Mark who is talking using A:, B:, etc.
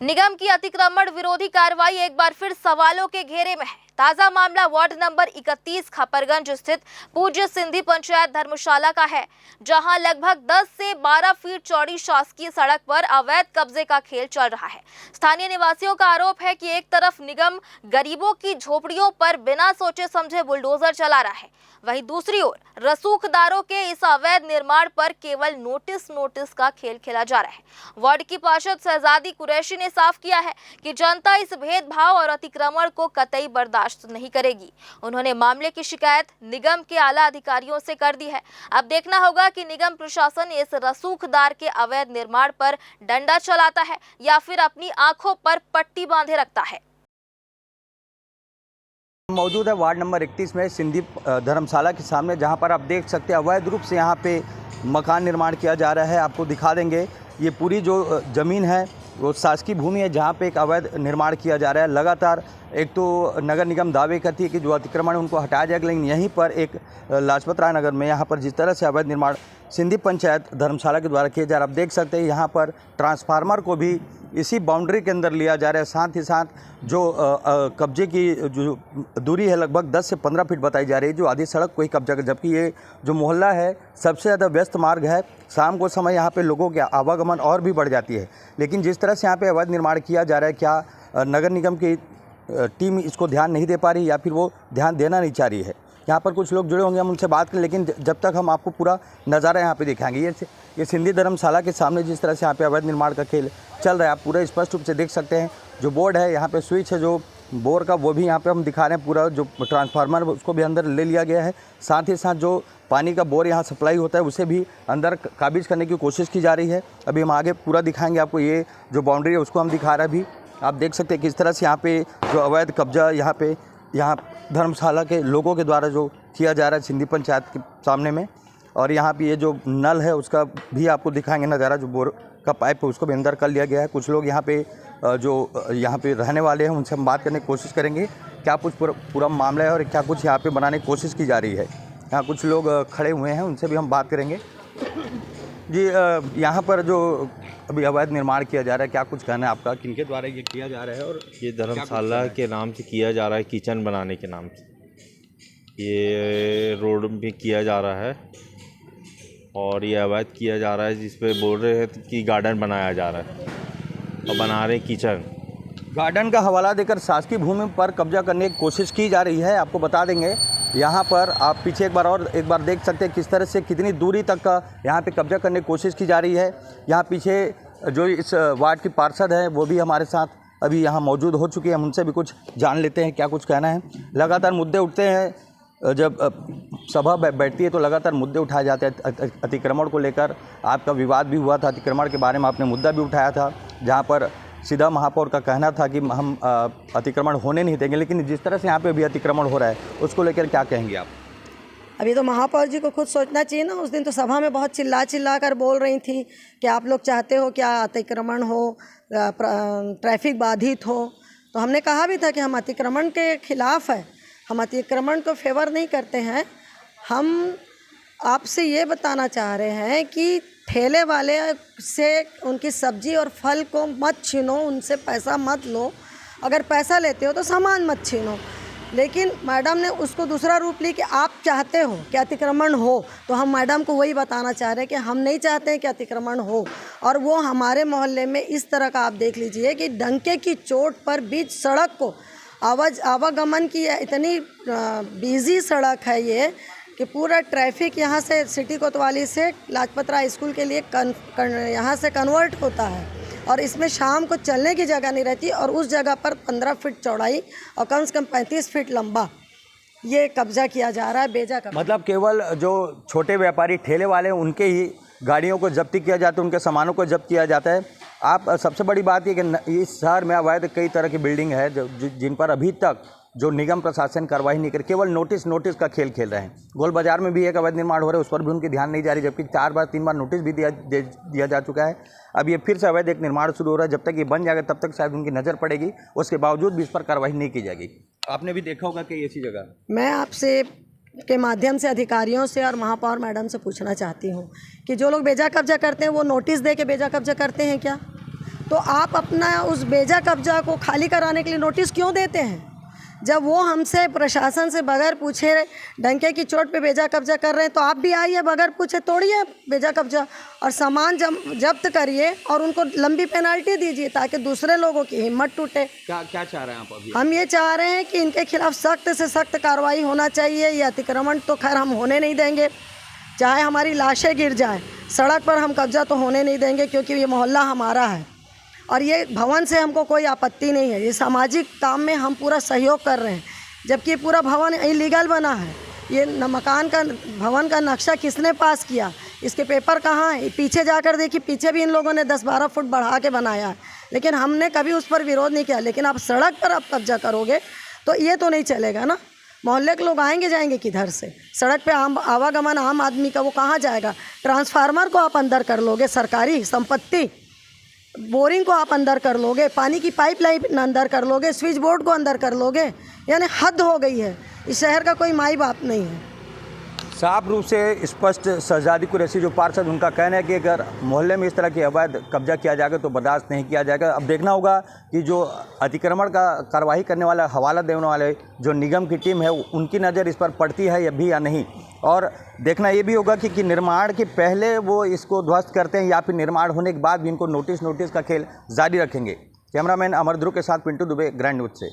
A: निगम की अतिक्रमण विरोधी कार्रवाई एक बार फिर सवालों के घेरे में है। ताजा मामला वार्ड नंबर 31 खपरगंज स्थित पूज्य सिंधी पंचायत धर्मशाला का है, जहां लगभग 10 से 12 फीट चौड़ी शासकीय सड़क पर अवैध कब्जे का खेल चल रहा है। स्थानीय निवासियों का आरोप है कि एक तरफ निगम गरीबों की झोपड़ियों पर बिना सोचे समझे बुलडोजर चला रहा है, वहीं दूसरी ओर रसूखदारों के इस अवैध निर्माण पर केवल नोटिस का खेल खेला जा रहा है। वार्ड की पार्षद शहजादी कुरैशी ने साफ किया है कि जनता इस भेदभाव और अतिक्रमण को कतई बर्दाश्त नहीं करेगी। उन्होंने मामले की शिकायत निगम के आला अधिकारियों से कर दी है। अब देखना होगा कि निगम प्रशासन इस रसूखदार के अवैध निर्माण पर डंडा चलाता है या फिर अपनी आंखों पर पट्टी बांधे रखता है।
B: मौजूद है वार्ड नंबर 31 में सिंधी धर्मशाला के सामने, जहां पर आप देख सकते हैं अवैध रूप से यहां पे मकान निर्माण किया जा रहा है। आपको दिखा देंगे, ये पूरी जो ज़मीन है वो शासकीय भूमि है, जहां पे एक अवैध निर्माण किया जा रहा है। लगातार एक तो नगर निगम दावे करती है कि जो अतिक्रमण है उनको हटाया जाएगा, लेकिन यहीं पर एक लाजपत राय नगर में यहाँ पर जिस तरह से अवैध निर्माण सिंधी पंचायत धर्मशाला के द्वारा किया जा रहा है, आप देख सकते हैं यहाँ पर ट्रांसफार्मर को भी इसी बाउंड्री के अंदर लिया जा रहा है। साथ ही साथ जो कब्जे की जो दूरी है लगभग 10 से 15 फीट बताई जा रही है, जो आधी सड़क को ही कब्जा कर, जबकि ये जो मोहल्ला है सबसे ज़्यादा व्यस्त मार्ग है। शाम को समय यहाँ पे लोगों के आवागमन और भी बढ़ जाती है, लेकिन जिस तरह से यहाँ पे अवैध निर्माण किया जा रहा है, क्या नगर निगम की टीम इसको ध्यान नहीं दे पा रही या फिर वो ध्यान देना नहीं चाह रही है। यहाँ पर कुछ लोग जुड़े होंगे, हम उनसे बात करें, लेकिन जब तक हम आपको पूरा नज़ारा यहाँ पे दिखाएंगे। ये सिंधी धर्मशाला के सामने जिस तरह से यहाँ पे अवैध निर्माण का खेल चल रहा है, आप पूरा स्पष्ट रूप से देख सकते हैं। जो बोर्ड है यहाँ पे, स्विच है जो बोर का, वो भी यहाँ पे हम दिखा रहे हैं। पूरा जो ट्रांसफार्मर उसको भी अंदर ले लिया गया है। साथ ही साथ जो पानी का बोर यहाँ सप्लाई होता है उसे भी अंदर काबिज करने की कोशिश की जा रही है। अभी हम आगे पूरा दिखाएँगे आपको। ये जो बाउंड्री है उसको हम दिखा रहे हैं। अभी आप देख सकते हैं किस तरह से यहाँ पे जो अवैध कब्जा यहाँ धर्मशाला के लोगों के द्वारा जो किया जा रहा है सिंधी पंचायत के सामने में। और यहाँ पे ये जो नल है उसका भी आपको दिखाएंगे नज़ारा। जो बोर का पाइप है उसको भी अंदर कर लिया गया है। कुछ लोग यहाँ पे जो यहाँ पे रहने वाले हैं उनसे हम बात करने की कोशिश करेंगे, क्या कुछ पूरा मामला है और क्या कुछ यहाँ पे बनाने की कोशिश की जा रही है। यहाँ कुछ लोग खड़े हुए हैं, उनसे भी हम बात करेंगे। जी, यहाँ पर जो अभी अवैध निर्माण किया जा रहा है, क्या कुछ कहना है आपका, किनके द्वारा ये किया जा रहा है? और
C: ये धर्मशाला के नाम से किया जा रहा है, किचन बनाने के नाम से ये रोड भी किया जा रहा है और ये अवैध किया जा रहा है, जिस पे बोल रहे हैं कि गार्डन बनाया जा रहा है और बना रहे किचन।
B: गार्डन का हवाला देकर शासकीय भूमि पर कब्जा करने की कोशिश की जा रही है। आपको बता देंगे, यहाँ पर आप पीछे एक बार देख सकते हैं किस तरह से कितनी दूरी तक का यहाँ पे कब्जा करने की कोशिश की जा रही है। यहाँ पीछे जो इस वार्ड की पार्षद है वो भी हमारे साथ अभी यहाँ मौजूद हो चुकी है। हम उनसे भी कुछ जान लेते हैं क्या कुछ कहना है। लगातार मुद्दे उठते हैं, जब सभा बैठती है तो लगातार मुद्दे उठाए जाते हैं। अतिक्रमण को लेकर आपका विवाद भी हुआ था, अतिक्रमण के बारे में आपने मुद्दा भी उठाया था, जहाँ पर सीधा महापौर का कहना था कि हम अतिक्रमण होने नहीं देंगे। लेकिन जिस तरह से यहाँ पे भी अतिक्रमण हो रहा है उसको लेकर क्या कहेंगे आप?
D: अभी तो महापौर जी को खुद सोचना चाहिए ना। उस दिन तो सभा में बहुत चिल्ला कर बोल रही थी कि आप लोग चाहते हो क्या अतिक्रमण हो, ट्रैफिक बाधित हो। तो हमने कहा भी था कि हम अतिक्रमण के खिलाफ़ है, हम अतिक्रमण को फेवर नहीं करते हैं। हम आपसे ये बताना चाह रहे हैं कि ठेले वाले से उनकी सब्जी और फल को मत छीनो, उनसे पैसा मत लो। अगर पैसा लेते हो तो सामान मत छीनो। लेकिन मैडम ने उसको दूसरा रूप ली कि आप चाहते हो कि अतिक्रमण हो, तो हम मैडम को वही बताना चाह रहे हैं कि हम नहीं चाहते हैं कि अतिक्रमण हो। और वो हमारे मोहल्ले में इस तरह का आप देख लीजिए कि डंके की चोट पर बीच सड़क को आवागमन की इतनी बिजी सड़क है ये कि पूरा ट्रैफिक यहाँ से सिटी कोतवाली से लाजपत राय स्कूल के लिए यहाँ से कन्वर्ट होता है। और इसमें शाम को चलने की जगह नहीं रहती और उस जगह पर 15 फीट चौड़ाई और कम से कम 35 फीट लंबा ये कब्जा किया जा रहा है, बेजा कब्जा।
B: मतलब केवल जो छोटे व्यापारी ठेले वाले हैं उनके ही गाड़ियों को जब्ती किया जाता है, उनके सामानों को जब्त किया जाता है। आप सबसे बड़ी बात ये कि इस शहर में अवैध कई तरह की बिल्डिंग है जिन पर अभी तक जो निगम प्रशासन कार्रवाई नहीं कर, केवल नोटिस का खेल खेल रहे हैं। गोल बाजार में भी एक अवैध निर्माण हो रहा है, उस पर भी उनकी ध्यान नहीं जा रही, जबकि 3 बार नोटिस भी दिया जा चुका है। अब ये फिर से अवैध एक निर्माण शुरू हो रहा है। जब तक ये बन जाएगा तब तक शायद उनकी नज़र पड़ेगी, उसके बावजूद भी इस पर कार्रवाई नहीं की जाएगी। आपने भी देखा होगा कि ऐसी जगह।
D: मैं आपसे के माध्यम से अधिकारियों से और महापौर मैडम से पूछना चाहती हूँ कि जो लोग बेजा कब्जा करते हैं वो नोटिस दे के बेजा कब्जा करते हैं क्या? तो आप अपना उस बेजा कब्जा को खाली कराने के लिए नोटिस क्यों देते हैं? जब वो हमसे प्रशासन से बगैर पूछे डंके की चोट पे बेजा कब्जा कर रहे हैं तो आप भी आइए, बगैर पूछे तोड़िए बेजा कब्जा और सामान जब्त करिए और उनको लंबी पेनल्टी दीजिए ताकि दूसरे लोगों की हिम्मत टूटे।
B: क्या क्या चाह रहे हैं आप अभी?
D: हम ये चाह रहे हैं कि इनके खिलाफ सख्त से सख्त कार्रवाई होना चाहिए। ये अतिक्रमण तो खैर हम होने नहीं देंगे, चाहे हमारी लाशें गिर जाएं, सड़क पर हम कब्जा तो होने नहीं देंगे क्योंकि ये मोहल्ला हमारा है और ये भवन से हमको कोई आपत्ति नहीं है। ये सामाजिक काम में हम पूरा सहयोग कर रहे हैं, जबकि ये पूरा भवन इलीगल बना है। ये मकान का भवन का नक्शा किसने पास किया, इसके पेपर कहाँ है? पीछे जाकर देखिए, पीछे भी इन लोगों ने 10-12 फुट बढ़ा के बनाया है, लेकिन हमने कभी उस पर विरोध नहीं किया। लेकिन आप सड़क पर आप कब्जा करोगे तो ये तो नहीं चलेगा ना। मोहल्ले के लोग आएंगे जाएंगे किधर से? सड़क पे आवागमन आम आदमी का वो कहाँ जाएगा? ट्रांसफार्मर को आप अंदर कर लोगे, सरकारी संपत्ति, बोरिंग को आप अंदर कर लोगे, पानी की पाइपलाइन अंदर कर लोगे, स्विच बोर्ड को अंदर कर लोगे। यानी हद हो गई है। इस शहर का कोई माई बाप नहीं है।
B: साफ रूप से स्पष्ट शहजादी कुरैशी जो पार्षद, उनका कहना है कि अगर मोहल्ले में इस तरह की अवैध कब्जा किया जाएगा तो बर्दाश्त नहीं किया जाएगा। अब देखना होगा कि जो अतिक्रमण का कार्रवाई करने वाला, हवाला देने वाले जो निगम की टीम है, उनकी नज़र इस पर पड़ती है या भी या नहीं। और देखना ये भी होगा कि निर्माण के पहले वो इसको ध्वस्त करते हैं या फिर निर्माण होने के बाद भी इनको नोटिस का खेल जारी रखेंगे। कैमरामैन अमर ध्रुव के साथ पिंटू दुबे, ग्रैंड न्यूज़ से।